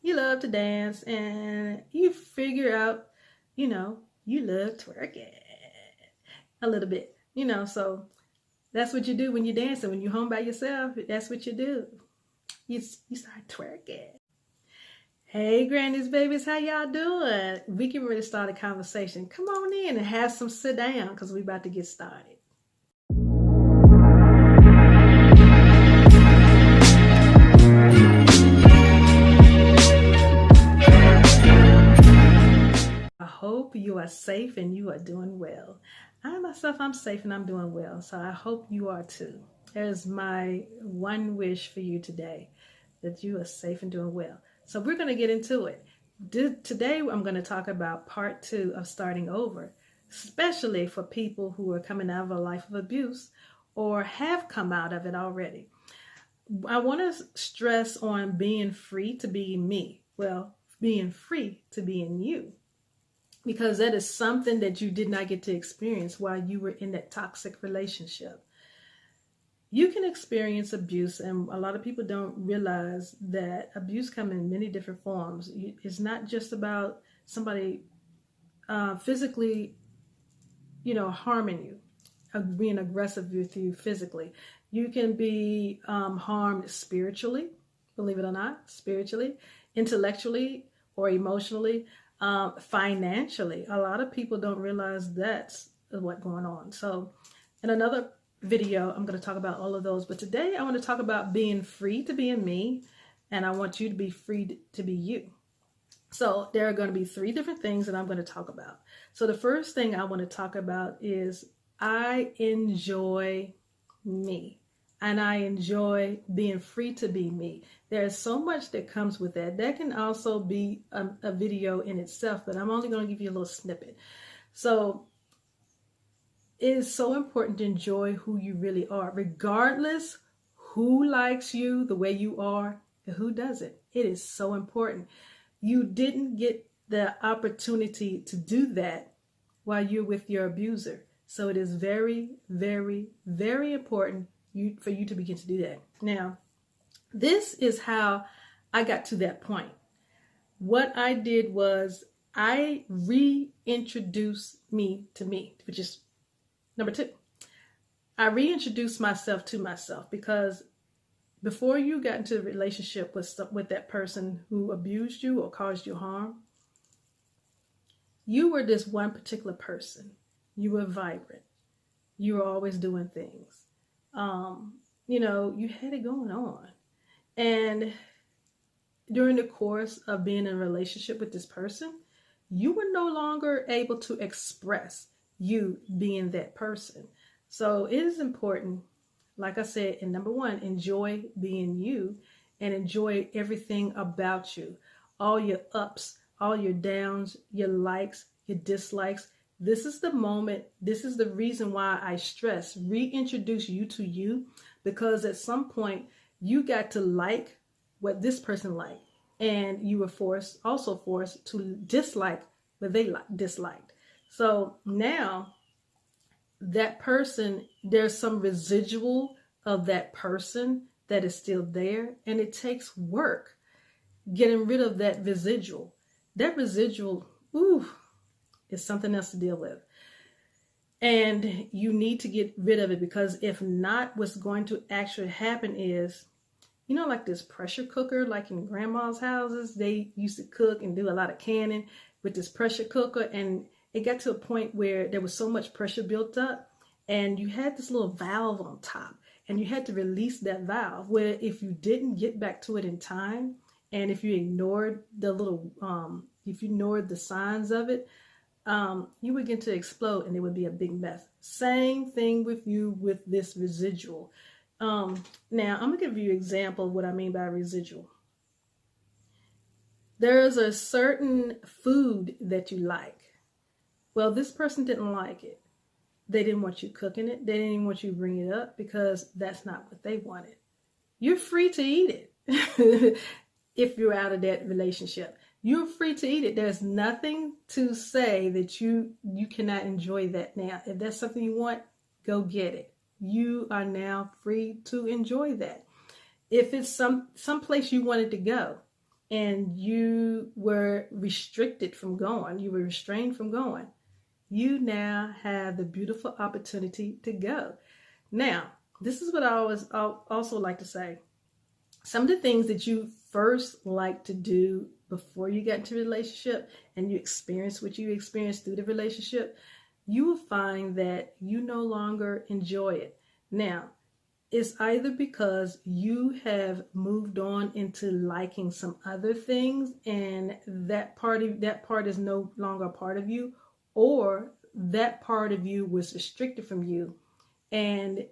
you love to dance and you figure out, you love twerking a little bit, so that's what you do when you're dancing. When you're home by yourself, that's what you do. You start twerking. Hey, grannies, babies, how y'all doing? We can really start a conversation. Come on in and have some sit down because we're about to get started. I hope you are safe and you are doing well. I'm safe and I'm doing well, so I hope you are too. There's my one wish for you today, that you are safe and doing well. So we're going to get into it. Today I'm going to talk about part 2 of starting over, especially for people who are coming out of a life of abuse or have come out of it already. I want to stress on being free to be me. Well, being free to be in you. Because that is something that you did not get to experience while you were in that toxic relationship. You can experience abuse, and a lot of people don't realize that abuse comes in many different forms. It's not just about somebody physically, harming you, being aggressive with you physically. You can be harmed spiritually, believe it or not, spiritually, intellectually, or emotionally, financially. A lot of people don't realize that's what's going on. So in another video, I'm going to talk about all of those. But today I want to talk about being free to be in me, and I want you to be free to be you. So there are going to be 3 different things that I'm going to talk about. So the first thing I want to talk about is I enjoy me. And I enjoy being free to be me. There's so much that comes with that. That can also be a video in itself, but I'm only going to give you a little snippet. So it is so important to enjoy who you really are, regardless who likes you the way you are and who doesn't. It is so important. You didn't get the opportunity to do that while you're with your abuser. So it is very, very, very important for you to begin to do that. Now, this is how I got to that point. What I did was I reintroduced me to me, which is number 2. I reintroduced myself to myself, because before you got into a relationship with that person who abused you or caused you harm, you were this one particular person. You were vibrant. You were always doing things. You had it going on. And during the course of being in a relationship with this person, you were no longer able to express you being that person. So it is important, like I said, in number 1, enjoy being you and enjoy everything about you. All your ups, all your downs, your likes, your dislikes. This is the moment, this is the reason why I stress reintroduce you to you, because at some point you got to like what this person liked, and you were also forced to dislike what they disliked. So now that person, there's some residual of that person that is still there, and it takes work getting rid of that residual. That residual, is something else to deal with. And you need to get rid of it, because if not, what's going to actually happen is, like this pressure cooker, like in grandma's houses, they used to cook and do a lot of canning with this pressure cooker. And it got to a point where there was so much pressure built up, and you had this little valve on top, and you had to release that valve, where if you didn't get back to it in time, and if you ignored if you ignored the signs of it, you would begin to explode, and it would be a big mess. Same thing with you with this residual. Now, I'm going to give you an example of what I mean by residual. There's a certain food that you like. Well, this person didn't like it. They didn't want you cooking it. They didn't even want you bringing it up, because that's not what they wanted. You're free to eat it if you're out of that relationship. You're free to eat it. There's nothing to say that you cannot enjoy that now. If that's something you want, go get it. You are now free to enjoy that. If it's some place you wanted to go, and you were restricted from going, you were restrained from going, you now have the beautiful opportunity to go. Now, this is what I always also like to say. Some of the things that you first like to do before you got into a relationship and you experience what you experienced through the relationship, you will find that you no longer enjoy it. Now, it's either because you have moved on into liking some other things and that part is no longer a part of you, or that part of you was restricted from you and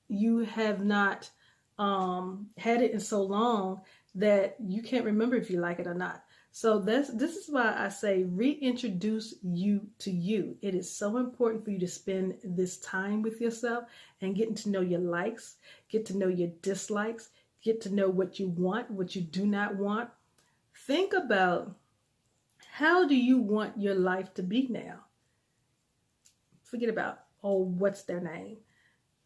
you have not had it in so long that you can't remember if you like it or not. So this is why I say reintroduce you to you. It is so important for you to spend this time with yourself and getting to know your likes, get to know your dislikes, get to know what you want, what you do not want. Think about, how do you want your life to be now? Forget about, oh, what's their name?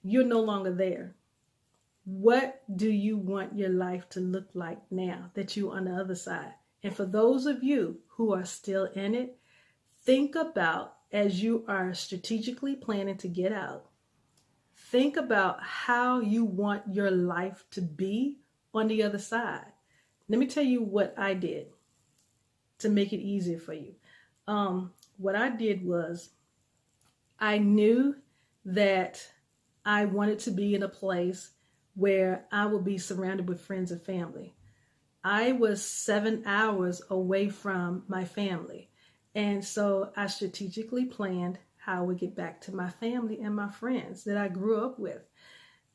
You're no longer there. What do you want your life to look like now that you're on the other side? And for those of you who are still in it, think about, as you are strategically planning to get out, think about how you want your life to be on the other side. Let me tell you what I did to make it easier for you. What I did was, I knew that I wanted to be in a place where I would be surrounded with friends and family. I was 7 hours away from my family. And so I strategically planned how I would get back to my family and my friends that I grew up with.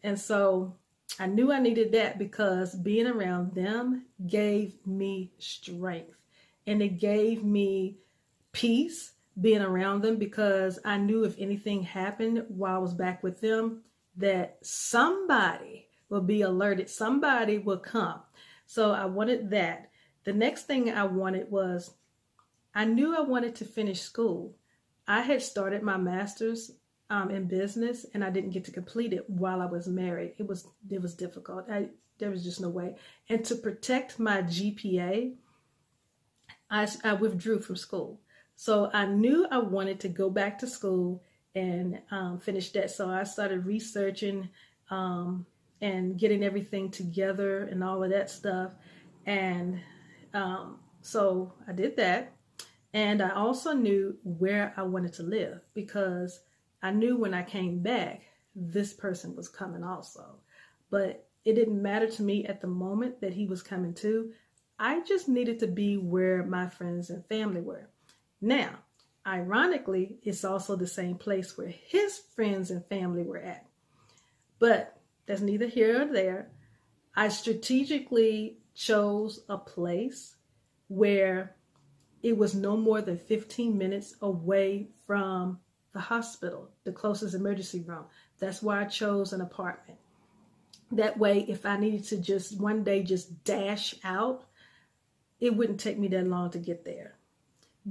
And so I knew I needed that because being around them gave me strength and it gave me peace being around them, because I knew if anything happened while I was back with them, that somebody will be alerted, somebody will come. So I wanted that. The next thing I wanted was, I knew I wanted to finish school. I had started my master's in business and I didn't get to complete it while I was married. It was difficult. There was just no way. And to protect my GPA, I withdrew from school. So I knew I wanted to go back to school and finish that. So I started researching and getting everything together and all of that stuff. And so I did that. And I also knew where I wanted to live, because I knew when I came back, this person was coming also. But it didn't matter to me at the moment that he was coming too. I just needed to be where my friends and family were. Now, ironically, it's also the same place where his friends and family were at. But that's neither here nor there. I strategically chose a place where it was no more than 15 minutes away from the hospital, the closest emergency room. That's why I chose an apartment. That way, if I needed to just one day just dash out, it wouldn't take me that long to get there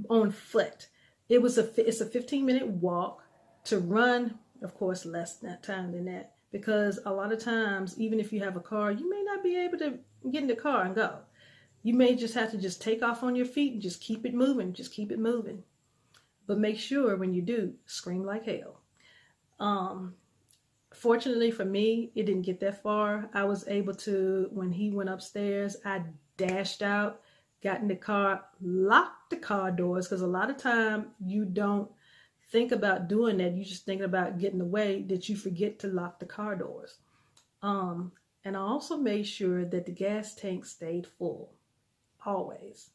on foot. It's a 15-minute walk. To run, of course, less time than that, because a lot of times, even if you have a car, you may not be able to get in the car and go. You may just have to just take off on your feet and just keep it moving. Just keep it moving. But make sure when you do, scream like hell. Fortunately for me, it didn't get that far. I was able to, when he went upstairs, I dashed out, got in the car, locked the car doors, because a lot of time you don't think about doing that. You just thinking about getting away, that you forget to lock the car doors. And I also made sure that the gas tank stayed full, always.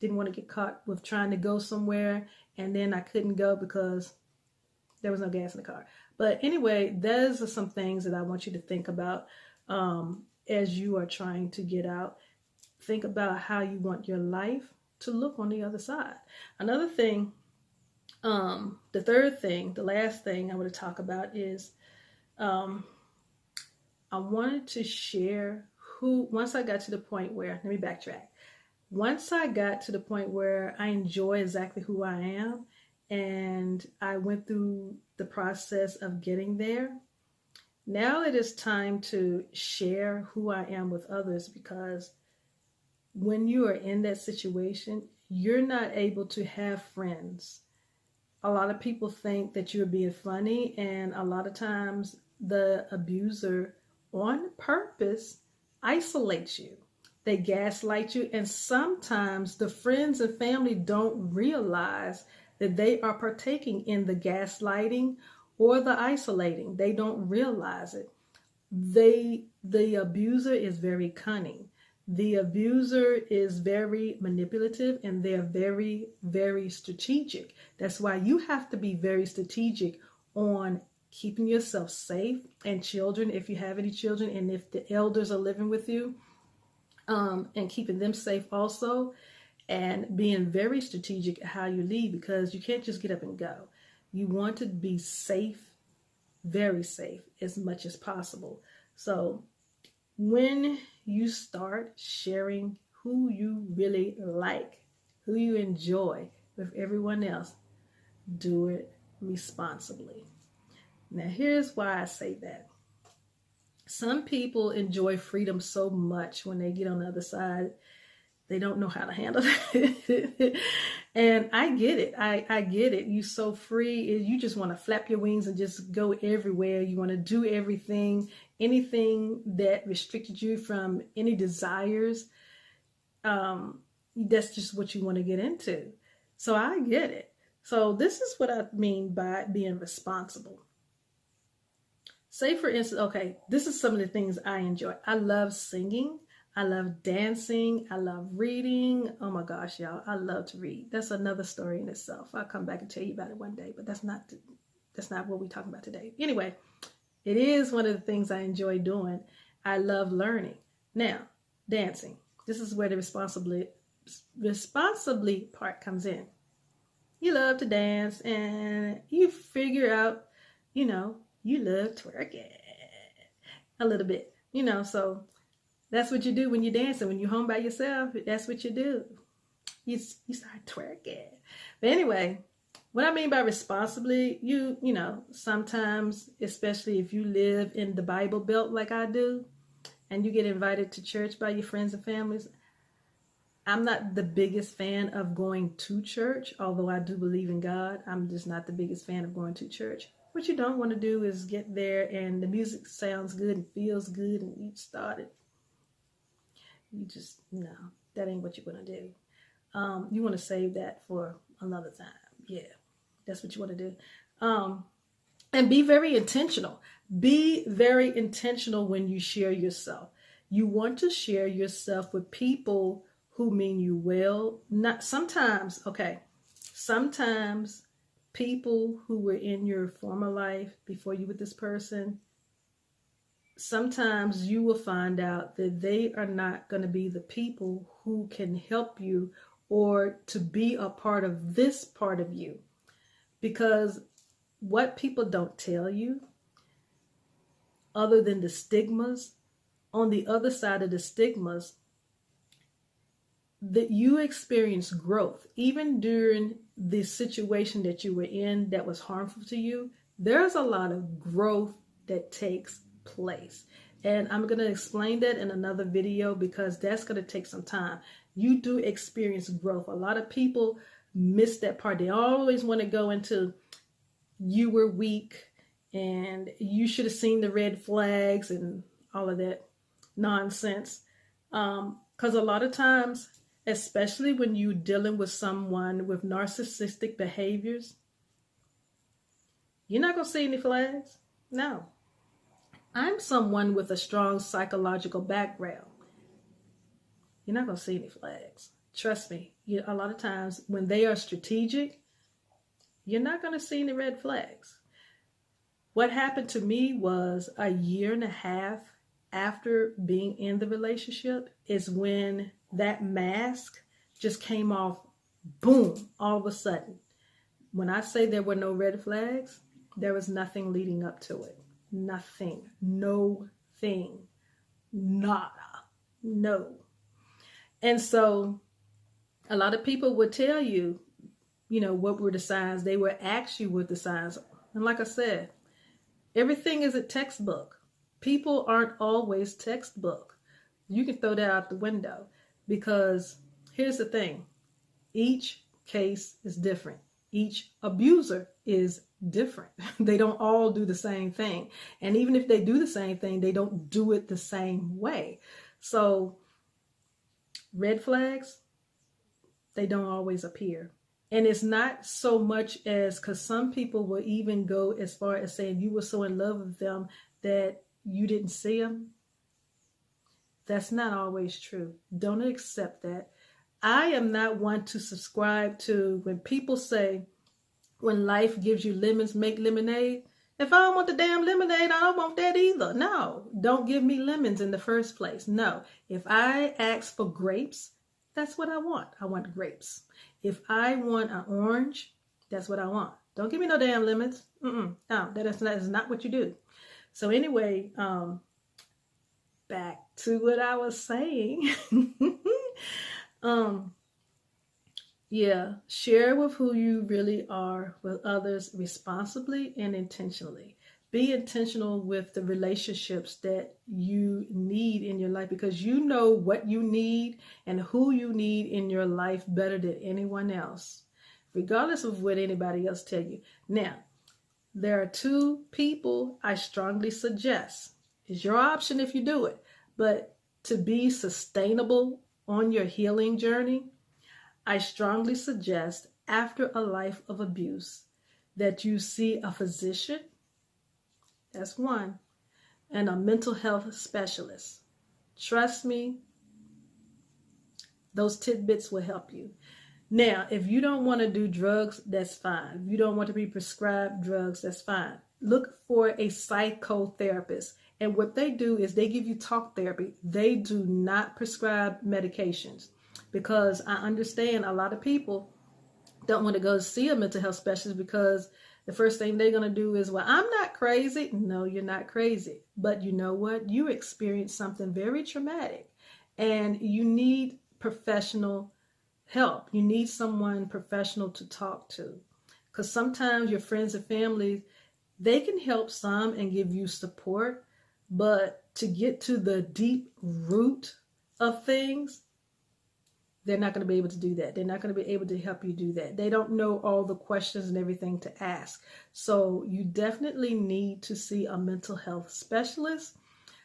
Didn't want to get caught with trying to go somewhere and then I couldn't go because there was no gas in the car. But anyway, those are some things that I want you to think about as you are trying to get out. Think about how you want your life to look on the other side. Another thing, the third thing, the last thing I want to talk about is I wanted to share once I got to the point where, let me backtrack. Once I got to the point where I enjoy exactly who I am, and I went through the process of getting there, now it is time to share who I am with others, because when you are in that situation, you're not able to have friends. A lot of people think that you're being funny, and a lot of times the abuser on purpose isolates you. They gaslight you, and sometimes the friends and family don't realize that they are partaking in the gaslighting or the isolating. They don't realize it. The abuser is very cunning. The abuser is very manipulative, and they're very, very strategic. That's why you have to be very strategic on keeping yourself safe, and children, if you have any children, and if the elders are living with you, and keeping them safe also, and being very strategic at how you leave, because you can't just get up and go. You want to be safe, very safe, as much as possible. So when you start sharing who you really like, who you enjoy with everyone else, do it responsibly. Now, here's why I say that. Some people enjoy freedom so much when they get on the other side, they don't know how to handle it. And I get it. I get it. You're so free. You just want to flap your wings and just go everywhere. You want to do everything, anything that restricted you from any desires. That's just what you want to get into. So I get it. So this is what I mean by being responsible. Say, for instance, okay, this is some of the things I enjoy. I love singing. I love dancing. I love reading. Oh my gosh, y'all, I love to read. That's another story in itself. I'll come back and tell you about it one day, but that's not what we're talking about today. Anyway, it is one of the things I enjoy doing. I love learning. Now, dancing. This is where the responsibly part comes in. You love to dance, and you figure out, you love twerking a little bit, so that's what you do when you're dancing. When you're home by yourself, that's what you do. You start twerking. But anyway, what I mean by responsibly, sometimes, especially if you live in the Bible Belt like I do, and you get invited to church by your friends and families. I'm not the biggest fan of going to church, although I do believe in God. I'm just not the biggest fan of going to church. What you don't want to do is get there and the music sounds good and feels good and you started. No, that ain't what you're going to do. You want to save that for another time. Yeah, that's what you want to do. And be very intentional. Be very intentional when you share yourself. You want to share yourself with people who mean you well. Sometimes people who were in your former life before you with this person, sometimes you will find out that they are not going to be the people who can help you or to be a part of this part of you. Because what people don't tell you, other than the stigmas, on the other side of the stigmas, that you experience growth. Even during the situation that you were in that was harmful to you, there's a lot of growth that takes place. And I'm going to explain that in another video because that's going to take some time. You do experience growth. A lot of people miss that part. They always want to go into, you were weak and you should have seen the red flags and all of that nonsense. Because a lot of times, especially when you're dealing with someone with narcissistic behaviors, you're not going to see any flags. No. I'm someone with a strong psychological background. You're not going to see any flags. Trust me. A lot of times when they are strategic, you're not going to see any red flags. What happened to me was a year and a half after being in the relationship is when that mask just came off, boom, all of a sudden. When I say there were no red flags, there was nothing leading up to it. Nothing. No thing. Nada. No. And so a lot of people would tell you, what were the signs. They would ask you what the signs are. And like I said, everything is a textbook. People aren't always textbook. You can throw that out the window. Because here's the thing. Each case is different. Each abuser is different. They don't all do the same thing. And even if they do the same thing, they don't do it the same way. So red flags, they don't always appear. And it's not so much as, because some people will even go as far as saying you were so in love with them that you didn't see them. That's not always true. Don't accept that. I am not one to subscribe to when people say, when life gives you lemons, make lemonade. If I don't want the damn lemonade, I don't want that either. No, don't give me lemons in the first place. No, if I ask for grapes, that's what I want. I want grapes. If I want an orange, that's what I want. Don't give me no damn lemons. No, that is not what you do. So anyway, back to what I was saying. Yeah, share with who you really are with others responsibly and intentionally. Be intentional with the relationships that you need in your life, because you know what you need and who you need in your life better than anyone else, regardless of what anybody else tell you. Now, there are two people I strongly suggest. It's your option if you do it, but to be sustainable on your healing journey, I strongly suggest, after a life of abuse, that you see a physician, that's one, and a mental health specialist. Trust me, those tidbits will help you. Now, if you don't want to do drugs, that's fine. If you don't want to be prescribed drugs, that's fine. Look for a psychotherapist. And what they do is they give you talk therapy. They do not prescribe medications. Because I understand a lot of people don't want to go see a mental health specialist because the first thing they're going to do is, well, I'm not crazy. No, you're not crazy. But you know what? You experienced something very traumatic and you need professional help. You need someone professional to talk to. Because sometimes your friends and family, they can help some and give you support. But to get to the deep root of things, they're not going to be able to do that. They're not going to be able to help you do that. They don't know all the questions and everything to ask. So you definitely need to see a mental health specialist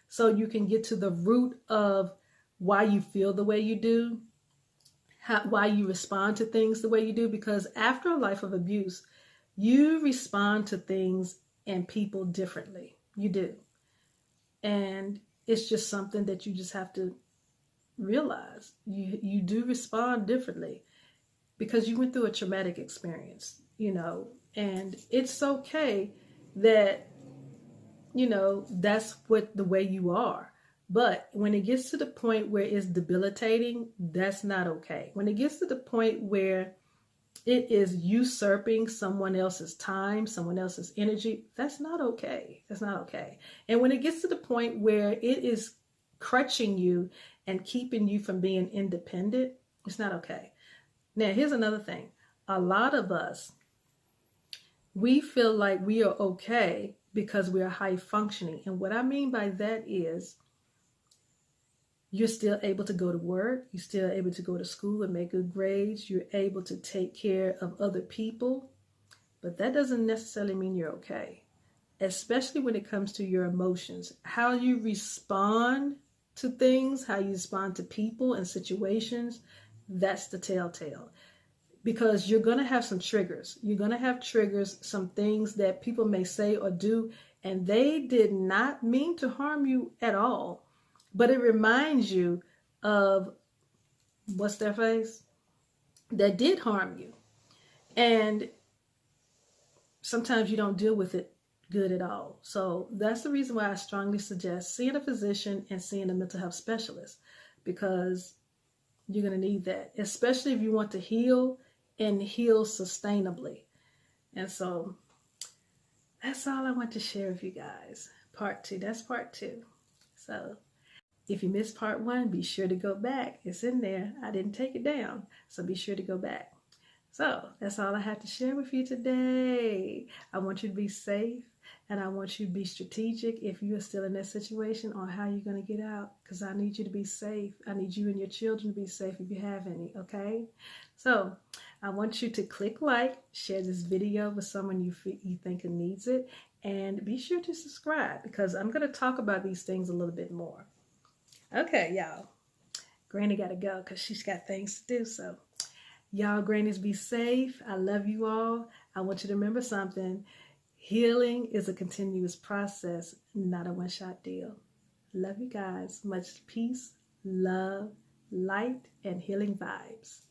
so you can get to the root of why you feel the way you do, why you respond to things the way you do. Because after a life of abuse, you respond to things and people differently. You do. And it's just something that you just have to realize. You do respond differently because you went through a traumatic experience, and it's okay that, that's what the way you are. But when it gets to the point where it's debilitating, that's not okay. When it gets to the point where it is usurping someone else's time, someone else's energy, that's not okay. That's not okay. And when it gets to the point where it is crutching you and keeping you from being independent, it's not okay. Now, here's another thing. A lot of us, we feel like we are okay because we are high functioning. And what I mean by that is you're still able to go to work. You're still able to go to school and make good grades. You're able to take care of other people. But that doesn't necessarily mean you're okay, especially when it comes to your emotions. How you respond to things, how you respond to people and situations, that's the telltale. Because you're going to have some triggers. You're going to have triggers, some things that people may say or do, and they did not mean to harm you at all. But it reminds you of, what's their face? That did harm you. And sometimes you don't deal with it good at all. So that's the reason why I strongly suggest seeing a physician and seeing a mental health specialist, because you're going to need that, especially if you want to heal and heal sustainably. And so that's all I want to share with you guys. Part 2, that's part 2. So if you missed part 1, be sure to go back. It's in there. I didn't take it down, so be sure to go back. So that's all I have to share with you today. I want you to be safe. And I want you to be strategic if you are still in that situation on how you're going to get out, because I need you to be safe. I need you and your children to be safe if you have any, okay? So I want you to click like, share this video with someone you think needs it, and be sure to subscribe because I'm going to talk about these things a little bit more. Okay, y'all. Granny got to go because she's got things to do. So y'all, grannies, be safe. I love you all. I want you to remember something. Healing is a continuous process, not a one-shot deal. Love you guys. Much peace, love, light, and healing vibes.